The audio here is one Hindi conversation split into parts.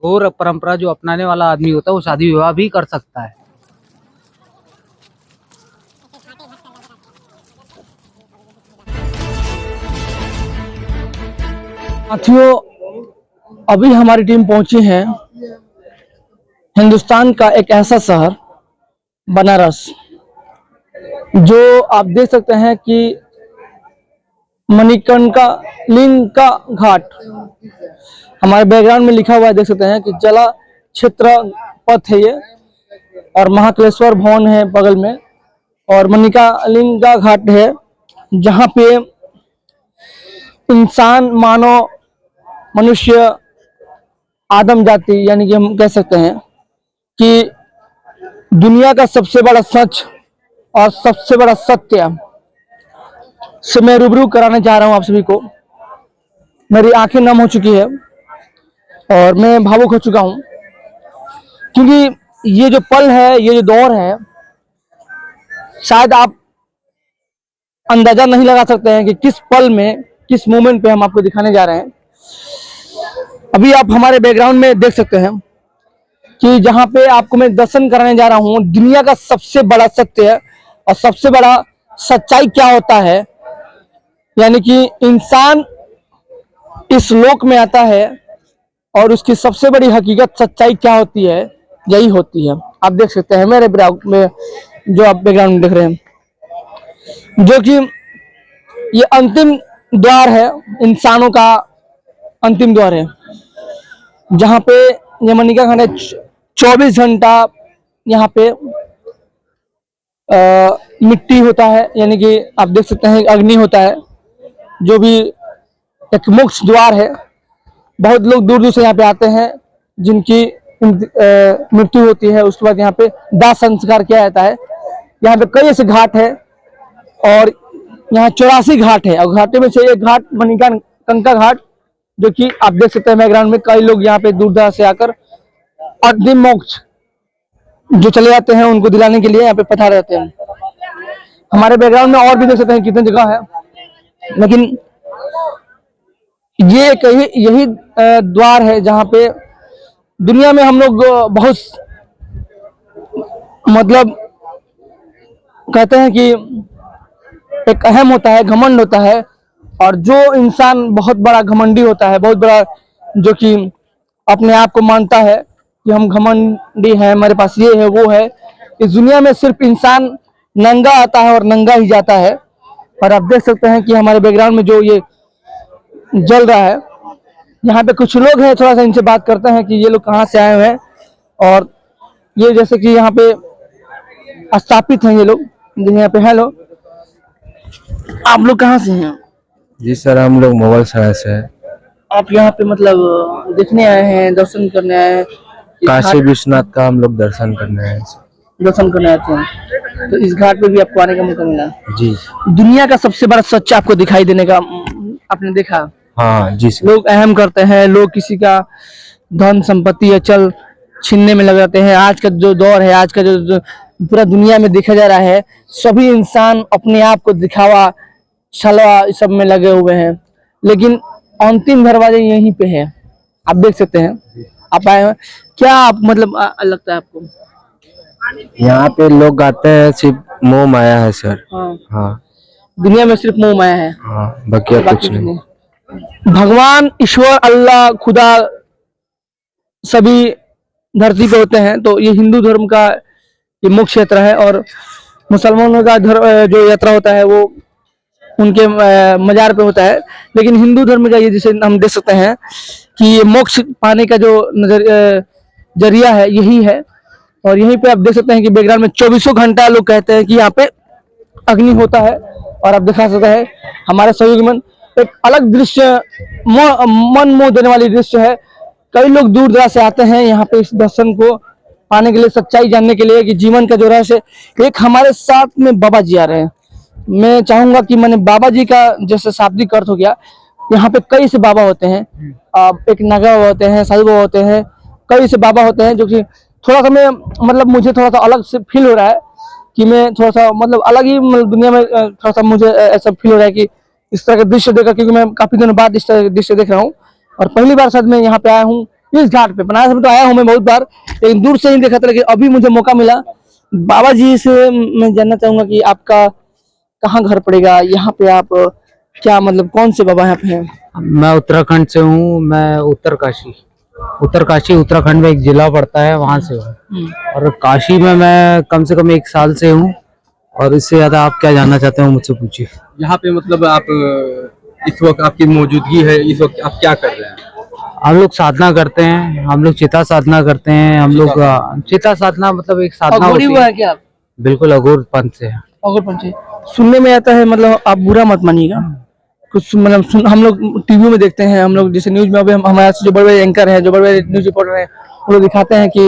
और परंपरा जो अपनाने वाला आदमी होता है वो शादी विवाह भी कर सकता है। साथियों, अभी हमारी टीम पहुंची है हिंदुस्तान का एक ऐसा शहर बनारस, जो आप देख सकते हैं कि मणिकर्णिका लिंग का घाट हमारे बैकग्राउंड में लिखा हुआ है। देख सकते हैं कि जला क्षेत्र पथ है ये, और महाकालेश्वर भवन है बगल में, और मणिकर्णिका लिंग का घाट है जहाँ पे इंसान, मानव, मनुष्य, आदम जाति, यानी कि हम कह सकते हैं कि दुनिया का सबसे बड़ा सच और सबसे बड़ा सत्य से मैं रूबरू कराने जा रहा हूं आप सभी को। मेरी आंखें नम हो चुकी है और मैं भावुक हो चुका हूं, क्योंकि ये जो पल है, ये जो दौर है, शायद आप अंदाजा नहीं लगा सकते हैं कि किस पल में, किस मोमेंट पे हम आपको दिखाने जा रहे हैं। अभी आप हमारे बैकग्राउंड में देख सकते हैं कि जहां पे आपको मैं दर्शन कराने जा रहा हूं दुनिया का सबसे बड़ा सत्य और सबसे बड़ा सच्चाई क्या होता है, यानी कि इंसान इस लोक में आता है और उसकी सबसे बड़ी हकीकत, सच्चाई क्या होती है, यही होती है। आप देख सकते हैं मेरे में जो आप बैकग्राउंड में देख रहे हैं, जो कि ये अंतिम द्वार है, इंसानों का अंतिम द्वार है, जहाँ पे ये मणिकर्णिका घाट 24 घंटा यहाँ पे मिट्टी होता है, यानी कि आप देख सकते हैं अग्नि होता है, जो भी एक मोक्ष द्वार है। बहुत लोग दूर दूर से यहाँ पे आते हैं जिनकी मृत्यु होती है, उसके बाद यहाँ पे दाह संस्कार किया जाता है। यहाँ पे कई ऐसे घाट है और यहाँ 84 घाट है, और घाटे में से एक घाट मणिकर्णिका घाट, जो कि आप देख सकते हैं बैकग्राउंड में कई लोग यहाँ पे दूर दराज से आकर अंतिम मोक्ष जो चले जाते हैं उनको दिलाने के लिए यहाँ पे पधारे रहते हैं। हमारे बैकग्राउंड में और भी देख सकते हैं कितने जगह है, लेकिन ये कहीं यही द्वार है जहाँ पे दुनिया में हम लोग बहुत, मतलब कहते हैं कि एक अहम होता है, घमंड होता है, और जो इंसान बहुत बड़ा घमंडी होता है, बहुत बड़ा, जो कि अपने आप को मानता है कि हम घमंडी हैं, हमारे पास ये है वो है, इस दुनिया में सिर्फ इंसान नंगा आता है और नंगा ही जाता है। और आप देख सकते हैं कि हमारे बैकग्राउंड में जो ये जल रहा है, यहाँ पे कुछ लोग हैं, थोड़ा सा इनसे बात करते हैं कि ये लोग कहाँ से आए हुए हैं, और ये जैसे कि यहाँ पे स्थापित हैं ये लोग, यहाँ पे। हेलो, आप लोग कहाँ से हैं? जी सर, हम लोग मोबाइल सराय से हैं। आप यहाँ पे मतलब देखने आए हैं, दर्शन करने आए हैं? काशी विश्वनाथ का हम लोग दर्शन करने आए हैं। दर्शन करने आते हैं, तो इस घाट पे भी आपको आने का मौका मिला? जी। दुनिया का सबसे बड़ा सच आपको दिखाई देने का आपने देखा? हाँ जी सर। लोग अहम करते हैं, लोग किसी का धन संपत्ति अचल छीनने में लग जाते हैं। आज का जो दौर है, आज का जो पूरा दुनिया में देखा जा रहा है, सभी इंसान अपने आप को दिखावा, छलवा, इस सब में लगे हुए हैं, लेकिन अंतिम दरवाजे यहीं पे है। आप देख सकते हैं, आप आए हैं, क्या आप मतलब लगता है आपको? यहाँ पे लोग आते हैं, सिर्फ मोह माया है सर। हाँ, दुनिया में सिर्फ मोह माया है, हाँ, बाकी कुछ नहीं। भगवान, ईश्वर, अल्लाह, खुदा सभी धरती पे होते हैं। तो ये हिंदू धर्म का ये मुख्य यात्रा है, और मुसलमानों का जो यात्रा होता है वो उनके मजार पे होता है, लेकिन हिंदू धर्म का ये, जैसे हम देख सकते हैं कि ये मोक्ष पाने का जो जरिया है यही है। और यहीं पे आप देख सकते हैं कि बैकग्राउंड में 24 घंटा लोग कहते हैं कि यहाँ पे अग्नि होता है, और आप दिखा सकते हैं हमारे सहयोगी मन, एक अलग दृश्य, मन मोह देने वाली दृश्य है। कई लोग दूर दराज से आते हैं यहाँ पे इस दर्शन को पाने के लिए, सच्चाई जानने के लिए कि जीवन का जो रहस्य। एक हमारे साथ में बाबा जी आ रहे हैं, मैं चाहूंगा कि मैंने बाबा जी का जैसे शाब्दिक अर्थ हो गया, यहाँ पे कई से बाबा होते हैं, एक नागा बाबा होते हैं, साईं बाबा होते हैं, कई से बाबा होते हैं, जो कि थोड़ा सा मैं मतलब मुझे थोड़ा सा अलग से फील हो रहा है कि मैं थोड़ा सा मतलब अलग ही दुनिया में थोड़ा सा मुझे ऐसा फील हो रहा है कि इस तरह का दृश्य देखा, क्योंकि मैं काफी दिनों बाद इस तरह का दृश्य देख रहा हूँ, और पहली बार शायद मैं यहाँ पे आया हूँ इस घाट पे बनारस में तो आया हूँ मैं बहुत बार, लेकिन दूर से ही देखा था, लेकिन अभी मुझे मौका मिला। बाबा जी से मैं जानना चाहूंगा कि आपका कहाँ घर पड़ेगा, यहाँ पे आप क्या मतलब कौन से बाबा यहाँ पे हैं? मैं उत्तराखंड से हूँ। मैं उत्तरकाशी उत्तराखंड में एक जिला पड़ता है, वहां से हूँ। और काशी में मैं कम से कम 1 साल से हूँ। और इससे ज्यादा आप क्या जानना चाहते हो मुझसे पूछिए। यहाँ पे मतलब आप इस वक्त आपकी मौजूदगी है, इस वक्त आप क्या कर रहे हैं? हम लोग साधना करते हैं, हम लोग चिता साधना करते हैं। हम लोग चिता साधना मतलब एक साधना अघोरी होती हुआ है। है क्या आप? बिल्कुल अघोर पंथ से है। अघोर पंथी सुनने में आता है, मतलब आप बुरा मत मानिएगा, कुछ मतलब हम लोग टीवी में देखते हैं, हम लोग जैसे न्यूज में, अभी हमारे जो बड़े बड़े एंकर हैं, जो बड़े बड़े न्यूज रिपोर्टर हैं, वो लोग दिखाते हैं कि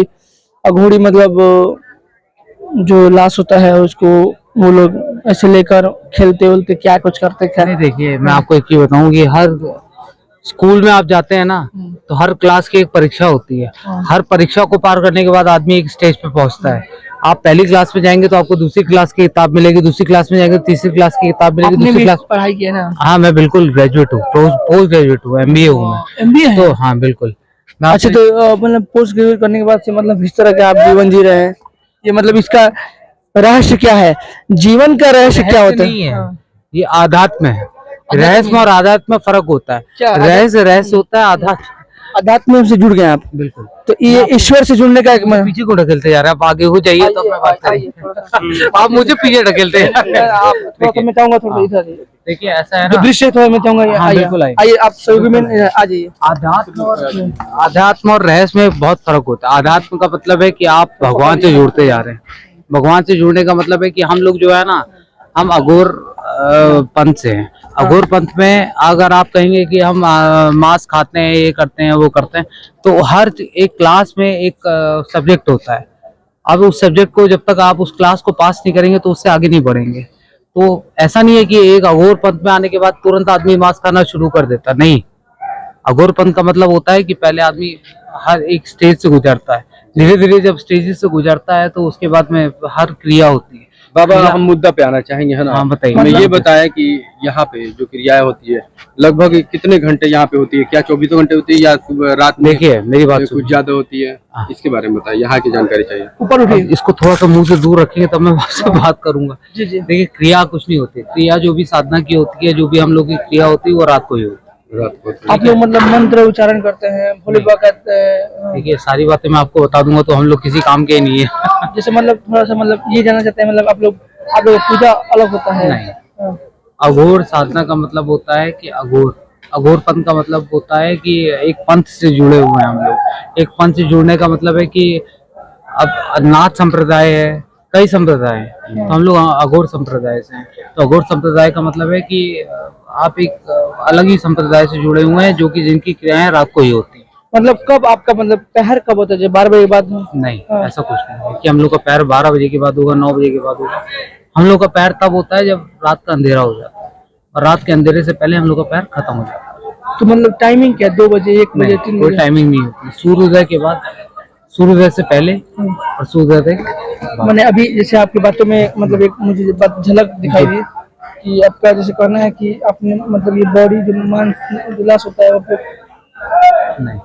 अघोरी मतलब जो लाश होता है उसको वो लोग ऐसे लेकर खेलते उलते क्या कुछ करते क्या। नहीं देखिए, मैं आपको एक चीज बताऊं कि हर स्कूल में आप जाते हैं ना, तो हर क्लास की एक परीक्षा होती है। हर परीक्षा को पार करने के बाद आदमी एक स्टेज पे पहुंचता है। आप पहली क्लास में जाएंगे तो आपको दूसरी क्लास की किताब मिलेगी, दूसरी क्लास में जाएंगे तो तीसरी क्लास की किताब मिलेगी, आपने दूसरी भी क्लास। पढ़ाई की है ना? हाँ, मैं बिल्कुल ग्रेजुएट हूँ, पोस्ट ग्रेजुएट हूँ, MBA हूँ मैं। MBA है? तो हाँ बिल्कुल। मैं अच्छा, आपको- तो मतलब पोस्ट ग्रेजुएट करने के बाद से मतलब इस तरह का आप जीवन जी रहे हैं, ये मतलब इसका रहस्य क्या है? जीवन का रहस्य क्या रहस्य होता नहीं है? है, ये आध्यात्म है। रहस्य और आध्यात्म में फर्क होता क्या है। रहस्य होता है आध्यात्म। अध्यात्म से जुड़ गए आप, बिल्कुल। तो ये ईश्वर से जुड़ने का एक पीछे को ढकेलते जा रहे हैं, आप आगे हो जाइए तो मैं बात करेंगे। आप मुझे पीछे ढकेलते हैं। आप थोड़ा सा मैं चाहूंगा थोड़ा इधर आइए। देखिए ऐसा है जो ना, दृश्य थोड़ा मैं चाहूंगा ये हाँ, आइए, बिल्कुल आइए। आइए आप सभी में आ जाइए। आध्यात्म और रहस्य में बहुत फर्क होता है। आध्यात्म का मतलब है कि आप भगवान से जुड़ते जा रहे हैं। भगवान से जुड़ने का मतलब है कि हम लोग जो है ना, हम अघोर पंथ से हैं। अघोर पंथ में अगर आप कहेंगे कि हम मांस खाते हैं, ये करते हैं, वो करते हैं, तो हर एक क्लास में एक सब्जेक्ट होता है। अब उस सब्जेक्ट को जब तक आप उस क्लास को पास नहीं करेंगे तो उससे आगे नहीं बढ़ेंगे। तो ऐसा नहीं है कि एक अघोर पंथ में आने के बाद तुरंत आदमी मांस खाना शुरू कर देता, नहीं। अघोर पंथ का मतलब होता है कि पहले आदमी हर एक स्टेज से गुजरता है, धीरे धीरे जब स्टेजेस से गुजरता है तो उसके बाद में हर क्रिया होती है। बाबा, हम मुद्दा पे आना चाहेंगे, है ना? हाँ, बताइए। हमें ये बताएं कि यहाँ पे जो क्रियाएं होती है लगभग कितने घंटे यहाँ पे होती है? क्या 24 घंटे होती है या सुबह रात में देखिए मेरी बात कुछ सुनिए। ज्यादा होती है? इसके बारे में बताइए, यहाँ की जानकारी चाहिए। ऊपर उठिए। अब इसको थोड़ा सा मुंह से दूर रखेंगे तब मैं आपसे बात करूंगा। जी जी। देखिए, क्रिया कुछ नहीं होती। क्रिया जो भी साधना की होती है, जो भी हम लोग की क्रिया होती है, वो रात को ही होती है। रात को आप लोग मतलब मंत्र उच्चारण करते हैं, भोले बाबा कहते हैं, देखिए सारी बातें मैं आपको बता दूंगा तो हम लोग किसी काम के नहीं है। जैसे मतलब थोड़ा सा मतलब ये जानना चाहते हैं, मतलब आप लोग पूजा अलग होता है? नहीं। हाँ। अघोर साधना का मतलब होता है कि अघोर पंथ का मतलब होता है कि एक पंथ से जुड़े हुए हैं हम लोग। एक पंथ से जुड़ने का मतलब है कि अब नाथ संप्रदाय है, कई संप्रदाय हैं, तो हम लोग अघोर संप्रदाय से हैं। तो अघोर संप्रदाय का मतलब है कि आप एक अलग ही संप्रदाय से जुड़े हुए हैं, जो कि जिनकी क्रियाएं रात को ही होती हैं। मतलब कब आपका मतलब पहर कब होता है? 12 बजे के बाद? नहीं, ऐसा कुछ नहीं है कि हम लोग का पैर 12 बजे के बाद होगा, 9 बजे के बाद होगा। हम लोग का पैर तब होता है जब रात का अंधेरा हो जाता है, और रात के अंधेरे से पहले हम लोग का पैर खत्म हो जाता है। तो मतलब टाइमिंग क्या, 2 बजे, 1 बजे, 3 कोई बजे? टाइमिंग नहीं होती। सूर्योदय के बाद, सूर्योदय से पहले और सूर्योदय के बाद। मैंने अभी जैसे आपकी बातों में मतलब एक मुझे बात झलक दिखाई दी कि आपका जैसे कहना है कि आपने मतलब ये बॉडी जो मांस विलास होता है वो नहीं,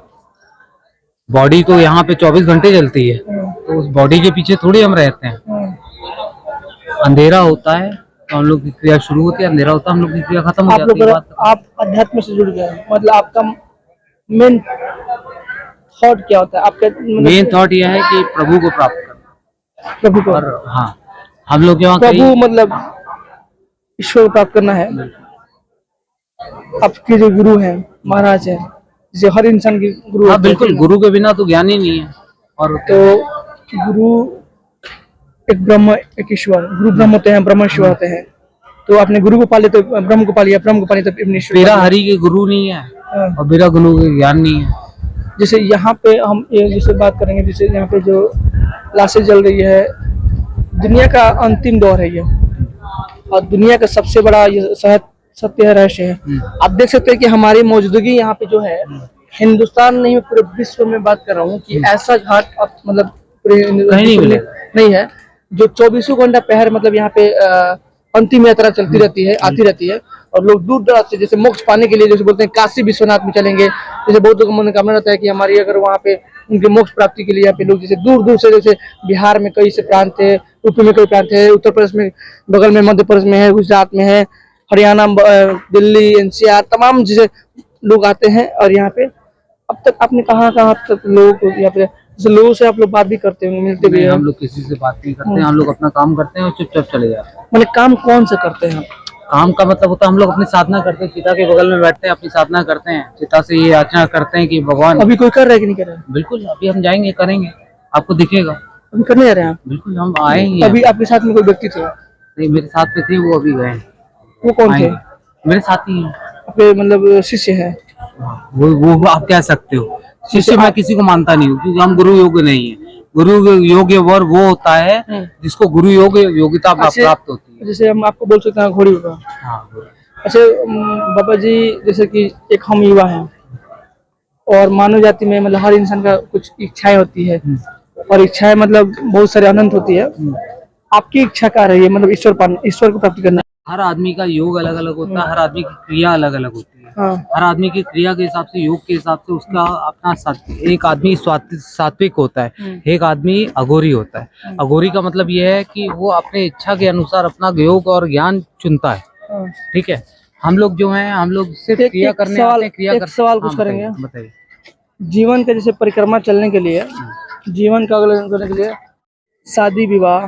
बॉडी तो यहाँ पे 24 घंटे चलती है, तो उस बॉडी के पीछे थोड़ी हम रहते हैं। अंधेरा होता है तो हम लोग की क्रिया शुरू होती है, अंधेरा होता है हम लोग की क्रिया खत्म हो आप जाती लोग है। आप अध्यात्म से जुड़ गए हैं, मतलब आपका मेन थॉट क्या होता है आपका? मेन थॉट यह है कि प्रभु को प्राप्त करना। प्रभु को, और हाँ, हम लोग यहाँ प्रभु मतलब ईश्वर को प्राप्त करना है। आपके जो गुरु हैं, महाराज हैं, जैसे हर इंसान के गुरु हाँ होते हैं, बिल्कुल, गुरु के बिना तो ज्ञान ही नहीं है। और तो गुरु एक ब्रह्म एक ईश्वर, गुरु ब्रह्म होते हैं, ब्रह्म ईश्वर होते हैं। तो आपने गुरु को पाले तो ब्रह्म को पालिया, ब्रह्म को पाले तो अपने ईश्वर मेरा को हरि के गुरु नहीं है पालिया। और मेरा गुरु के ज्ञान नहीं है। जैसे यहाँ पे हम ये जैसे बात करेंगे, जैसे यहाँ पे जो क्लासेस चल रही है, दुनिया का अंतिम दौर है ये, और दुनिया का सबसे बड़ा ये सत्य रहस्य है। आप देख सकते हैं कि हमारी मौजूदगी यहाँ पे जो है, हिंदुस्तान नहीं मैं पूरे विश्व में बात कर रहा हूँ कि ऐसा घाट अब मतलब पूरे कहीं नहीं मिलेगा। नहीं है जो 24 घंटा पहर मतलब यहाँ पे अंतिम यात्रा चलती रहती है, आती रहती है। और लोग दूर दराज से जैसे मोक्ष पाने के लिए, जैसे बोलते हैं काशी विश्वनाथ में चलेंगे, जैसे बहुत लोगों का मनोकामना रहता है कि हमारी अगर वहाँ पे उनके मोक्ष प्राप्ति के लिए यहाँ पे लोग जैसे दूर दूर से, जैसे बिहार में कई से प्रांत है, यूपी में कई प्रांत है, उत्तर प्रदेश में बगल में, मध्य प्रदेश में है, गुजरात में है, हरियाणा, दिल्ली, एनसीआर, तमाम जैसे लोग आते हैं। और यहाँ पे अब तक आपने कहाँ कहाँ तक लोग यहाँ पे जैसे लोगों से आप लोग बात भी करते होंगे, मिलते भी नहीं, हैं? हम लोग किसी से बात नहीं करते हैं, हम लोग अपना काम करते हैं और चुपचाप चले जाते हैं। मतलब काम कौन सा करते हैं? काम का मतलब होता है हम लोग अपनी साधना करते हैं, चिता के बगल में बैठते हैं, अपनी साधना करते हैं, चिता से ये याचना करते हैं कि भगवान। अभी कोई कर रहा है कि नहीं कर रहा है? बिल्कुल, अभी हम जाएंगे, करेंगे, आपको दिखेगा। अभी करने जा रहे हैं आप? बिल्कुल, हम आएंगे। अभी आपके साथ में कोई व्यक्ति थे? नहीं, मेरे साथ में थे, वो अभी गए। वो कौन थे? आएंगे। मेरे साथी हैं। आपके मतलब शिष्य है? वो आप कह सकते हो शिष्य। मैं किसी को मानता नहीं हूँ क्योंकि हम गुरु योग्य नहीं है। गुरु योग्य वर वो होता है जिसको गुरु योग्यता प्राप्त होती है। जैसे हम आपको बोल सकते हैं घोड़ी बाबा। हाँ। अच्छा बाबा जी, जैसे कि एक हम युवा हैं और मानव जाति में मतलब हर इंसान का कुछ इच्छाएं होती है और इच्छाएं मतलब बहुत सारे अनंत होती है। आपकी इच्छा क्या रही है? मतलब ईश्वर को प्राप्त करना। हर आदमी का योग अलग अलग होता है, हर आदमी की क्रिया अलग अलग होती है। हाँ। हर आदमी की क्रिया के हिसाब से, योग के हिसाब से उसका अपना एक आदमी सात्विक होता है, एक आदमी अघोरी होता है। अघोरी का मतलब यह है कि वो अपने इच्छा के अनुसार अपना योग और ज्ञान चुनता है। ठीक है, हम लोग जो हैं, हम लोग सिर्फ क्रिया करने आते हैं, क्रिया करते। सवाल कुछ करेंगे? बताइए। जीवन का जैसे परिक्रमा चलने के लिए, जीवन का अगले करने के लिए शादी विवाह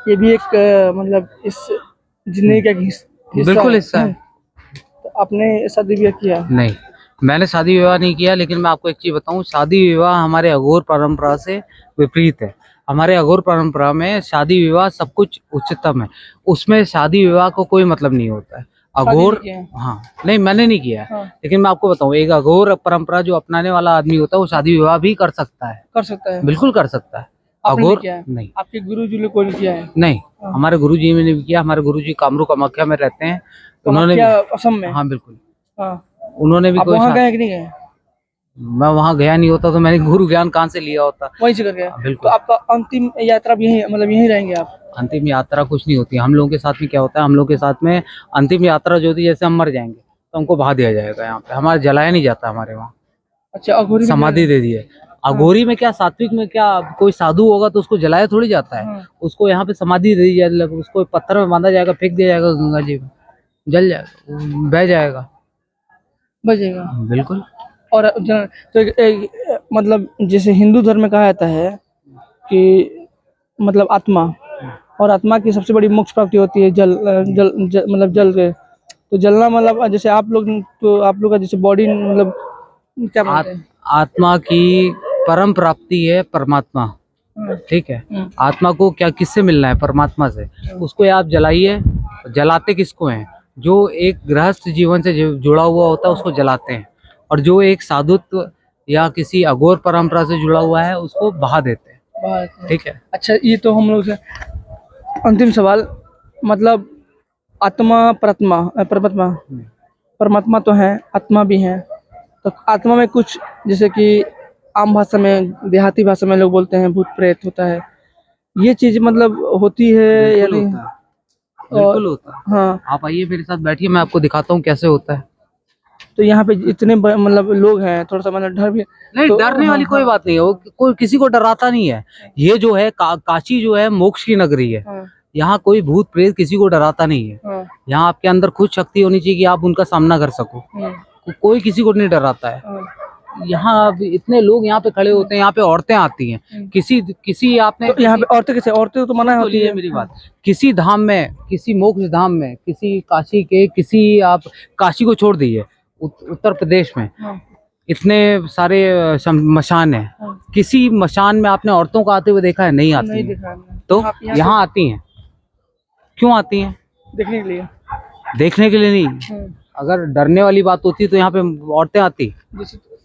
ये भी एक मतलब इस जिंदगी का हिस्सा बिल्कुल हिस्सा है। तो आपने शादी विवाह किया? नहीं, मैंने शादी विवाह नहीं किया, लेकिन मैं आपको एक चीज बताऊं, शादी विवाह हमारे अघोर परंपरा से विपरीत है। हमारे अघोर परंपरा में शादी विवाह सब कुछ उच्चतम है, उसमें शादी विवाह को कोई मतलब नहीं होता है। अघोर, हाँ, नहीं मैंने नहीं किया। हाँ। लेकिन मैं आपको बताऊं, एक अघोर परंपरा जो अपनाने वाला आदमी होता है वो शादी विवाह भी कर सकता है। कर सकता है? बिल्कुल कर सकता है। आपने अघोर किया है? नहीं। आपके गुरु जी ने कोई नहीं किया है? नहीं, हमारे गुरुजी ने भी किया। हमारे गुरुजी कामरू कामाख्या में रहते हैं, उन्होंने असम में? हाँ बिल्कुल, हाँ। उन्होंने भी आप कोई वहाँ गए कि नहीं गए? मैं वहाँ गया नहीं होता तो मैंने गुरु ज्ञान कहाँ से लिया होता। वहीं से कर गया? बिल्कुल। तो आपका अंतिम यात्रा भी यहीं, मतलब यहीं रहेंगे आप? अंतिम यात्रा कुछ नहीं होती हम लोगों के साथ में। क्या होता है हम लोग के साथ में, अंतिम यात्रा जो होती है, जैसे हम मर जाएंगे तो हमको बहा दिया जाएगा यहाँ पे, हमारा जलाया नहीं जाता हमारे वहाँ। अच्छा, अघोरी समाधि दे दी है। अघोरी में क्या, सात्विक में क्या, कोई साधु होगा तो उसको जलाया थोड़ी जाता है। उसको यहाँ पे समाधि दे दी जाएगी, उसको पत्थर में बांधा जाएगा, फेंक दिया जाएगा गंगा जी में, जल जाएगा, बह जाएगा, बचेगा। बिल्कुल। और तो मतलब जैसे हिंदू धर्म में कहा जाता है कि मतलब आत्मा, और आत्मा की सबसे बड़ी मोक्ष प्राप्ति होती है जल मतलब जल के। तो जलना मतलब जैसे आप लोग, तो आप लोग का जैसे बॉडी मतलब क्या मानते हैं? आत्मा की परम प्राप्ति है परमात्मा। ठीक है, आत्मा को क्या, किससे मिलना है? परमात्मा से। उसको आप जलाइए। जलाते किसको हैं? जो एक गृहस्थ जीवन से जुड़ा हुआ होता है उसको जलाते हैं, और जो एक साधुत्व या किसी अघोर परंपरा से जुड़ा हुआ है उसको बहा देते हैं। ठीक है। अच्छा, ये तो हम लोग से अंतिम सवाल, मतलब आत्मा परमात्मा तो है, आत्मा भी है, तो आत्मा में कुछ जैसे कि आम भाषा में, देहाती भाषा में लोग बोलते हैं भूत प्रेत होता है, ये चीज मतलब होती है या नहीं? बिल्कुल होता है। हाँ। आप आइए मेरे साथ बैठिए, मैं आपको दिखाता हूँ कैसे होता है। तो यहाँ पे इतने मतलब लोग हैं, थोड़ा सा मतलब डर भी नहीं, तो, डरने वाली कोई बात नहीं है, वो कोई किसी को डराता नहीं है। ये जो है काशी जो है मोक्ष की नगरी है। यहाँ कोई भूत प्रेत किसी को डराता नहीं है। यहाँ आपके अंदर खुद शक्ति होनी चाहिए कि आप उनका सामना कर सको। कोई किसी को नहीं डराता है। यहाँ इतने लोग यहाँ पे खड़े होते हैं, यहाँ पे औरतें आती हैं। किसी आपने तो यहाँ पे औरतें कैसे? औरतें तो मना होती है। मेरी बात, किसी धाम में, किसी मोक्ष धाम में, किसी काशी के, किसी आप काशी को छोड़ दीजिए, उत्तर प्रदेश में इतने सारे मशान है, किसी मशान में आपने औरतों को आते हुए देखा है? नहीं आती है। तो यहाँ आती हैं। क्यों आती हैं? देखने के लिए। देखने के लिए नहीं, अगर डरने वाली बात होती तो यहाँ पे औरतें आती।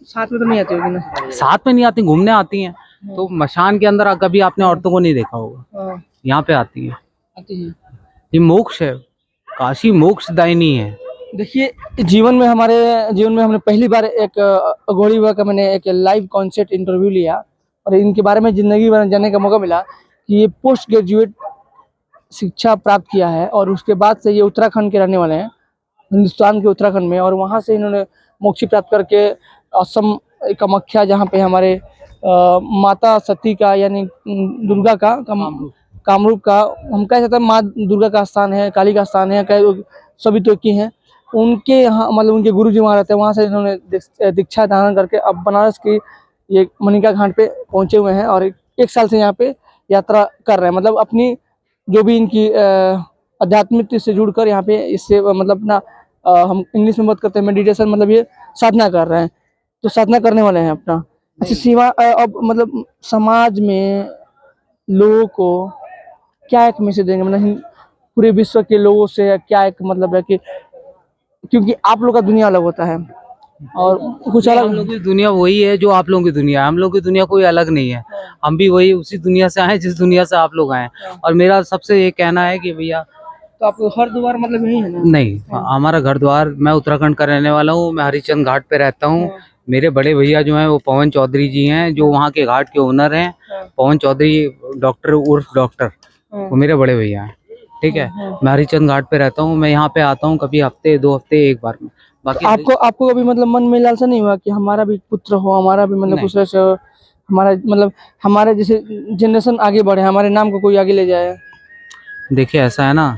साथ में तो नहीं आती होगी ना? साथ में नहीं आती, घूमने आती हैं। तो मशान के अंदर कभी आपने औरतों को नहीं देखा होगा, यहाँ पे आती है। ये मोक्ष है, काशी मोक्षदायिनी है। देखिए, जीवन में हमने पहली बार एक अघोरी बाबा का मैंने एक लाइव कॉन्सर्ट इंटरव्यू लिया, और इनके बारे में जिंदगी भर जानने का मौका मिला कि ये पोस्ट ग्रेजुएट शिक्षा प्राप्त किया है, और उसके बाद से ये उत्तराखंड के रहने वाले हैं। हिंदुस्तान के उत्तराखंड में, और वहाँ से इन्होंने मोक्ष प्राप्त करके असम कामाख्या, जहाँ पे हमारे माता सती का यानी दुर्गा का कामरूप का, हम कह सकते हैं माँ दुर्गा का स्थान है, काली का स्थान है, सभी तो की हैं। उनके यहाँ मतलब उनके गुरु जी वहाँ रहते हैं, वहाँ से इन्होंने दीक्षा धारण करके अब बनारस की ये मणिका घाट पे पहुँचे हुए हैं, और एक साल से यहाँ पे यात्रा कर रहे हैं। मतलब अपनी जो भी इनकी आध्यात्मिक से जुड़कर यहाँ पे इससे मतलब अपना हम इंग्लिश में बात करते हैं मेडिटेशन, मतलब ये साधना कर रहे हैं, तो साधना करने वाले हैं अपना। अच्छा सीमा अब मतलब समाज में लोगों को क्या एक मैसेज देंगे, मतलब पूरे विश्व के लोगों से क्या एक मतलब है कि, क्योंकि आप लोग का दुनिया अलग होता है और कुछ हम अलग। लोगों की दुनिया वही है जो आप लोगों की दुनिया है, हम लोग की दुनिया कोई अलग नहीं है। हम भी वही उसी दुनिया से आए जिस दुनिया से आप लोग आए हैं। और मेरा सबसे ये कहना है कि भैया, तो आप हरिद्वार मतलब यही है ना? नहीं, हमारा घर द्वार, मैं उत्तराखंड का रहने वाला हूँ, मैं हरिचंद घाट पे रहता हूँ। मेरे बड़े भैया जो हैं वो पवन चौधरी जी हैं, जो वहाँ के घाट के ओनर हैं। पवन चौधरी डॉक्टर उर्फ डॉक्टर, वो मेरे बड़े भैया हैं। ठीक है, मैं हरिचंद घाट पे रहता हूँ, मैं यहाँ पे आता हूँ कभी हफ्ते 2 हफ्ते एक बार में। बाकी आपको कभी मतलब मन में लालसा नहीं हुआ कि हमारा भी पुत्र हो, हमारा भी मतलब कुछ ऐसे हो, हमारा मतलब हमारे जैसे जनरेशन आगे बढ़े, हमारे नाम को कोई आगे ले जाए? देखिए ऐसा है ना,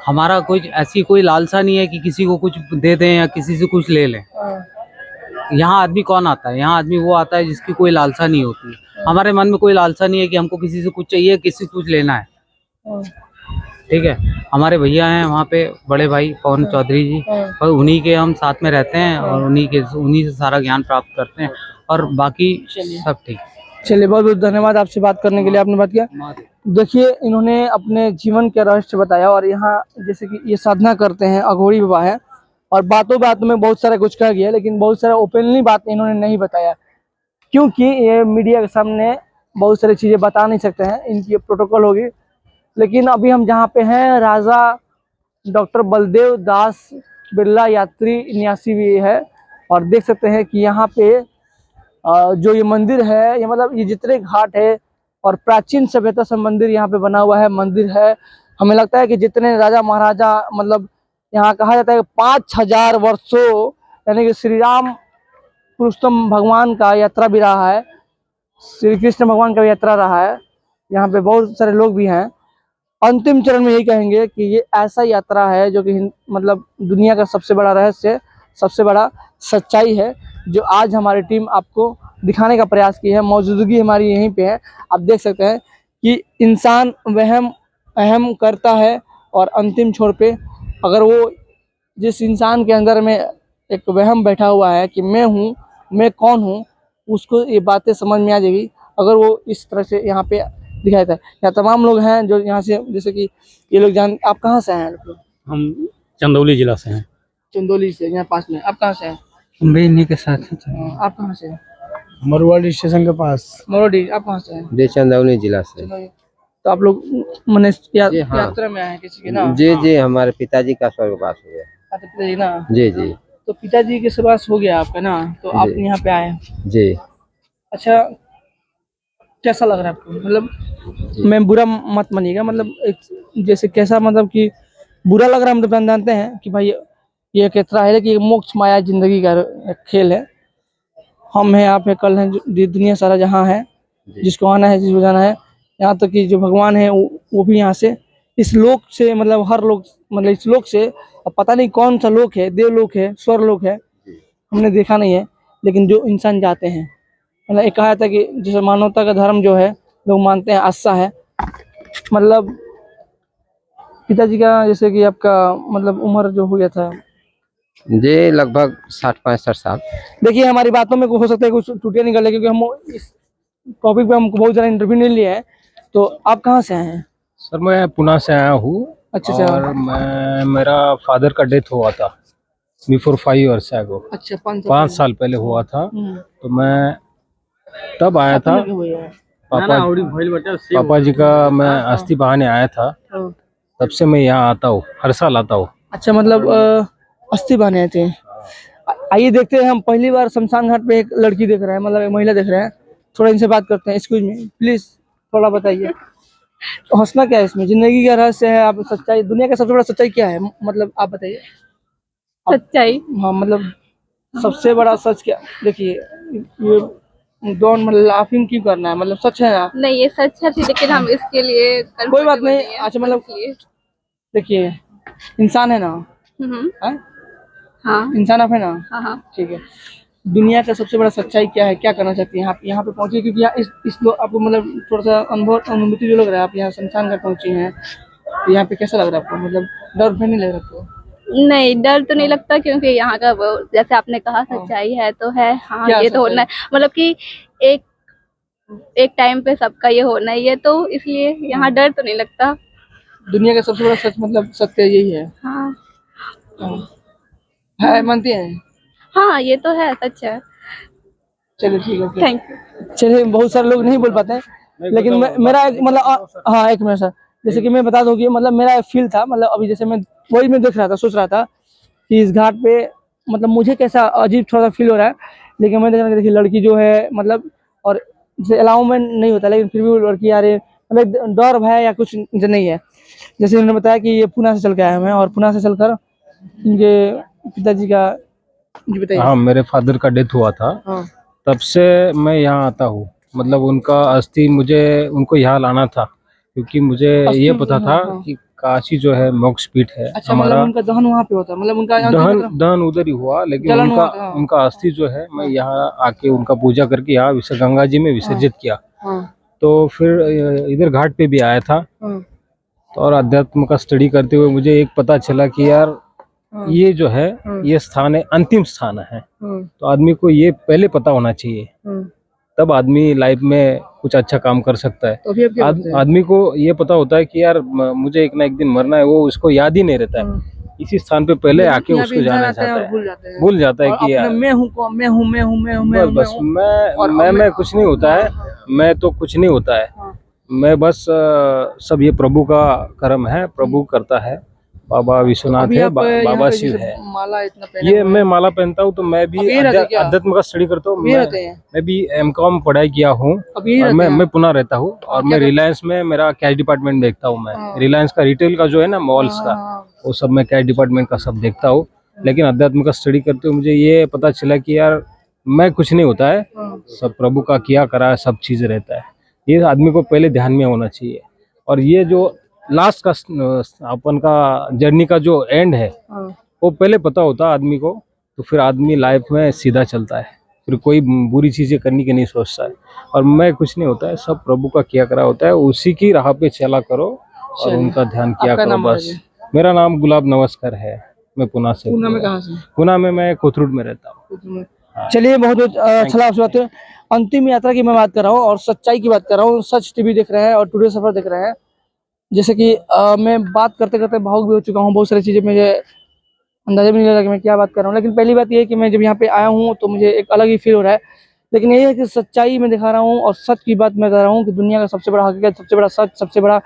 हमारा कोई ऐसी कोई लालसा नहीं है कि किसी को कुछ दे दें या किसी से कुछ ले लें। यहाँ आदमी कौन आता है? यहाँ आदमी वो आता है जिसकी कोई लालसा नहीं होती। हमारे मन में कोई लालसा नहीं है कि हमको किसी से कुछ चाहिए, किसी से कुछ लेना है। ठीक है, हमारे भैया हैं वहाँ पे, बड़े भाई पवन चौधरी जी, और उन्हीं के हम साथ में रहते हैं और उन्हीं से सारा ज्ञान प्राप्त करते हैं, और बाकी सब ठीक। चलिए, बहुत बहुत धन्यवाद आपसे बात करने के लिए, आपने बात किया। देखिए, इन्होंने अपने जीवन के रहस्य बताया, और यहाँ जैसे कि ये साधना करते हैं, अघोरी बाबा है, और बातों बातों में बहुत सारा कुछ कह गया, लेकिन बहुत सारा ओपनली बात इन्होंने नहीं बताया, क्योंकि ये मीडिया के सामने बहुत सारी चीज़ें बता नहीं सकते हैं, इनकी प्रोटोकॉल होगी। लेकिन अभी हम जहाँ पे हैं, राजा डॉक्टर बलदेव दास बिरला यात्री न्यासी भी है, और देख सकते हैं कि यहाँ पे जो ये मंदिर है, ये मतलब ये जितने घाट है और प्राचीन सभ्यता से मंदिर यहाँ पे बना हुआ है, मंदिर है। हमें लगता है कि जितने राजा महाराजा, मतलब यहाँ कहा जाता है कि 5000 वर्षों, यानी कि श्री राम पुरुषोत्तम भगवान का यात्रा भी रहा है, श्री कृष्ण भगवान का भी यात्रा रहा है। यहाँ पे बहुत सारे लोग भी हैं। अंतिम चरण में यही कहेंगे कि ये ऐसा यात्रा है जो कि मतलब दुनिया का सबसे बड़ा रहस्य, सबसे बड़ा सच्चाई है, जो आज हमारी टीम आपको दिखाने का प्रयास की है। मौजूदगी हमारी यहीं पे है। आप देख सकते हैं कि इंसान वहम अहम करता है, और अंतिम छोर पे अगर वो जिस इंसान के अंदर में एक वहम बैठा हुआ है कि मैं हूँ, मैं कौन हूँ, उसको ये बातें समझ में आ जाएगी अगर वो इस तरह से यहाँ पे दिखाया था। यहाँ तमाम लोग हैं जो यहाँ से, जैसे कि ये लोग आप कहाँ से हैं? हम चंदौली जिला से हैं। चंदौली से, यहाँ पास में। आप कहाँ से हैं? हम भी इन्हीं के साथ आप कहाँ से हैं? मरवाड़ी स्टेशन के पास। मोरडी। आप कहाँ से हैं? जी चंदौली जिला से। तो आप लोग मैंने जी हाँ। यात्रा में आए हैं किसी के ना? जी जी, हमारे पिताजी का स्वर्गवास हो गया। अच्छा, पिताजी ना? जी जी तो पिताजी के स्वर्गवास हो गया आपका ना, तो आप जी। यहाँ पे आए हैं। जी। अच्छा, कैसा लग रहा है आपको? मतलब मैं बुरा मत मानिएगा, मतलब एक जैसे कैसा, मतलब कि बुरा लग रहा है, हम तो जानते हैं कि भाई ये एक यात्रा है, लेकिन मोक्ष माया जिंदगी का एक खेल है। हम हैं, आप हैं, कल हैं, दुनिया सारा जहाँ है, जिसको आना है, जिसको जाना है। यहाँ तक कि जो भगवान है वो भी यहाँ से, इस लोक से, मतलब हर लोग, मतलब इस लोक से, अब पता नहीं कौन सा लोक है, देवलोक है, स्वर्लोक है, हमने देखा नहीं है, लेकिन जो इंसान जाते हैं, मतलब एक कहा था कि जैसे मानवता का धर्म जो है लोग मानते हैं, आस्था है। मतलब पिताजी का जैसे कि आपका मतलब उम्र जो हो गया था? जी लगभग 60-65 साल। देखिए, हमारी बातों में हो सकता है कुछ टूटिया निकले, क्योंकि हम इस टॉपिक पे हमको बहुत ज़्यादा इंटरव्यू नहीं लिया है। तो आप कहाँ से आए हैं? सर मैं पुणे से आया हूँ। अच्छा और मेरा फादर का डेथ हुआ था बिफोर 5 years ago। अच्छा, 5 साल पहले हुआ था। तो मैं तब आया था, पापा जी का मैं अस्थि बहाने आया था। तब से मैं यहाँ आता हूँ, हर साल आता हूँ। अच्छा, मतलब अस्थि बहाने आए थे। आइए देखते हैं, हम पहली बार शमशान घाट पे एक लड़की देख रहे हैं, मतलब एक महिला देख रहे हैं। थोड़ा इनसे बात करते हैं। एक्सक्यूज मी प्लीज, थोड़ा बताइए, तो हंसना क्या है इसमें? जिंदगी का रहस्य है, आप सच्चाई, दुनिया का सबसे बड़ा सच्चाई क्या है, मतलब आप बताइए। सच्चाई। हाँ मतलब सबसे बड़ा सच क्या, देखिए ये डोंट मतलब लाफिंग क्यों करना है, मतलब सच है ना। नहीं ये सच है लेकिन हम इसके लिए कोई बात नहीं, comfortable है, अच्छा मतलब इसलिए। देखिए इंसान है ना, हम्म। है हाँ इंसान आप है ना, हाँ हाँ। ठीक है। दुनिया का सबसे बड़ा सच्चाई क्या है, क्या करना चाहती हैं आप यहाँ पे पहुंचे, क्योंकि इस लोग आपको मतलब थोड़ा सा अनुभूति जो लग रहा है, आप यहाँ शमशान घाट पहुंची हैं तो यहाँ पे कैसा लग रहा है आपको, मतलब डर भी नहीं लग रहा आपको? नहीं डर तो नहीं लगता क्योंकि यहाँ का वो जैसे आपने कहा सच्चाई है तो है। हाँ क्या ये तो सच्चाई? होना है, मतलब कि एक एक टाइम पे सबका ये होना ही है तो इसलिए यहाँ डर तो नहीं लगता। दुनिया का सबसे बड़ा सच मतलब सत्य यही है। हाँ है मानती हैं? हाँ ये तो है, सच है। चलिए ठीक है फिर। Thank you. चलिए बहुत सारे लोग नहीं बोल पाते हैं, लेकिन मेरा एक मतलब हाँ एक मिनट सर, जैसे कि मैं बता दूं कि मतलब मेरा फील था, मतलब अभी जैसे मैं वही मैं देख रहा था, सोच रहा था कि इस घाट पे मतलब मुझे कैसा अजीब थोड़ा सा फील हो रहा है, लेकिन मैं देख रहा था देखिए लड़की जो है मतलब, और जैसे अलाउमेंट नहीं होता लेकिन फिर भी वो लड़की आ रही है, मतलब एक डर भय या कुछ जो नहीं है। जैसे उन्होंने बताया कि ये पुणे से चल के आया मैं, और पुणे से चलकर इनके पिताजी का, जी बताइए। हाँ, मेरे फादर का डेथ हुआ था, हाँ तब से मैं यहाँ आता हूँ। मतलब उनका अस्थि मुझे उनको यहाँ लाना था, क्योंकि मुझे ये पता था हाँ। कि काशी जो है मोक्ष पीठ है अच्छा मतलब हमारा। उनका दहन वहाँ पे होता है, मतलब उनका अंतिम दहन मतलब दहन उधर ही हुआ, लेकिन जलन उनका हुआ था, हाँ। उनका अस्थि जो है मैं यहाँ आके उनका पूजा करके यहाँ गंगा जी में विसर्जित किया। हाँ तो फिर इधर घाट पे भी आया था, हाँ तो और अध्यात्म का स्टडी करते हुए मुझे एक पता चला कि यार हाँ, ये जो है ये स्थान है, अंतिम स्थान है। हाँ, तो आदमी को ये पहले पता होना चाहिए, हाँ। तब आदमी लाइफ में कुछ अच्छा काम कर सकता है। तो अभी आप क्या करते हैं? आदमी को ये पता होता है कि यार मुझे एक ना एक दिन मरना है, वो उसको याद ही नहीं रहता है। हाँ। इसी स्थान पे पहले आके यहाँ पे उसको इंसान जाना आते हैं चाहता और है, भूल जाते हैं कि और यार अपना मैं हूँ कौन, मैं हूँ मैं हूँ मैं हूँ मैं हूँ बस मैं कुछ नहीं होता है, मैं तो कुछ नहीं होता है। मैं बस सब ये प्रभु का कर्म है, प्रभु करता है। बाबा विश्वनाथ अभी है, आप यहाँ बाबा पे शिव जैसे है। माला इतना पहने ये हुए मैं हैं। माला पहनता हूँ तो मैं भी अब यही रहते हैं क्या? अध्यात्म का स्टडी करता हूँ। अब यही रहते हैं? मैं भी एमकॉम पढ़ाई किया हूँ, अब यही और रहते हैं? मैं पुणे रहता हूँ, और क्या मैं करते रिलायंस में मेरा कैश डिपार्टमेंट देखता हूँ। मैं रिलायंस का रिटेल का जो है ना, मॉल्स का, वो सब मैं कैश डिपार्टमेंट का सब देखता हूँ। लेकिन अध्यात्म का स्टडी करते हुए मुझे ये पता चला कि यार मैं कुछ नहीं होता है, सब प्रभु का किया करा सब चीज रहता है। ये आदमी को पहले ध्यान में होना चाहिए। और ये जो लास्ट का अपन का जर्नी का जो एंड है, वो पहले पता होता आदमी को, तो फिर आदमी लाइफ में सीधा चलता है, फिर कोई बुरी चीजें करने की नहीं सोचता है। और मैं कुछ नहीं होता है, सब प्रभु का किया करा होता है, उसी की राह पे चला करो और उनका ध्यान किया आपका करो नाम बस। मेरा नाम गुलाब नमस्कार है, मैं पुणे से। पुणे में कहाँ से? पुणे में मैं कोथरूड में रहता हूँ। चलिए बहुत बहुत अच्छा लगा आपसे बात करके। अंतिम यात्रा की मैं बात कर रहा हूँ और सच्चाई की बात कर रहा हूँ। सच टीवी देख रहे हैं और टुडे सफर देख रहे हैं। जैसे कि मैं बात करते करते भावुक भी हो चुका हूँ, बहुत सारी चीजें मुझे अंदाजा भी नहीं लगा कि मैं क्या बात कर रहा हूँ। लेकिन पहली बात ये है कि मैं जब यहाँ पे आया हूँ तो मुझे एक अलग ही फील हो रहा है। लेकिन यही है कि सच्चाई मैं दिखा रहा हूँ और सच की बात मैं कर रहा हूँ कि दुनिया का सबसे बड़ा हकीकत, सबसे बड़ा सच, सबसे बड़ा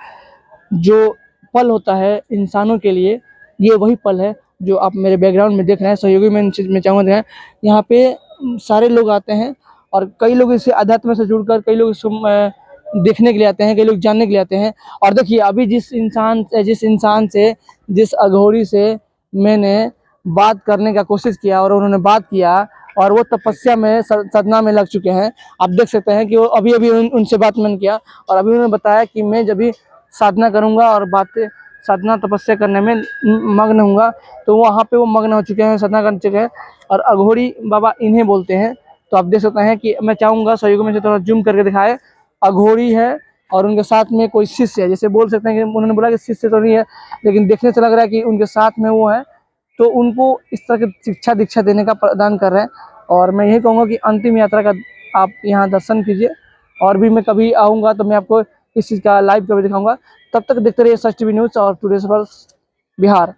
जो पल होता है इंसानों के लिए, ये वही पल है जो आप मेरे बैकग्राउंड में देख रहे हैं। सहयोगी मैं मैं चाहूँगा यहाँ पे सारे लोग आते हैं और कई लोग इसे अध्यात्म से जुड़कर, कई लोग इसको देखने के लिए आते हैं, कई लोग जानने के लिए आते हैं। और देखिए अभी जिस इंसान से, जिस अघोरी से मैंने बात करने का कोशिश किया और उन्होंने बात किया और वो तपस्या में साधना में लग चुके हैं। आप देख सकते हैं कि वो अभी अभी उनसे बात मैंने किया और अभी उन्होंने बताया कि मैं जब भी साधना करूंगा और बातें साधना तपस्या करने में मग्न होऊंगा, तो वहाँ पे वो मग्न हो चुके हैं, साधना कर चुके हैं। और अघोरी बाबा इन्हें बोलते हैं। तो आप देख सकते हैं कि मैं चाहूँगा सहयोगी में से थोड़ा जूम करके दिखाए। अघोरी है और उनके साथ में कोई शिष्य है, जैसे बोल सकते हैं कि उन्होंने बोला कि शिष्य तो नहीं है, लेकिन देखने से लग रहा है कि उनके साथ में वो है। तो उनको इस तरह की शिक्षा दीक्षा देने का प्रदान कर रहे हैं। और मैं यही कहूँगा कि अंतिम यात्रा का आप यहाँ दर्शन कीजिए। और भी मैं कभी आऊँगा तो मैं आपको इस चीज़ का लाइव कभी दिखाऊंगा। तब तक देखते रहिए सच टीवी न्यूज़ और टुडे सफर बिहार।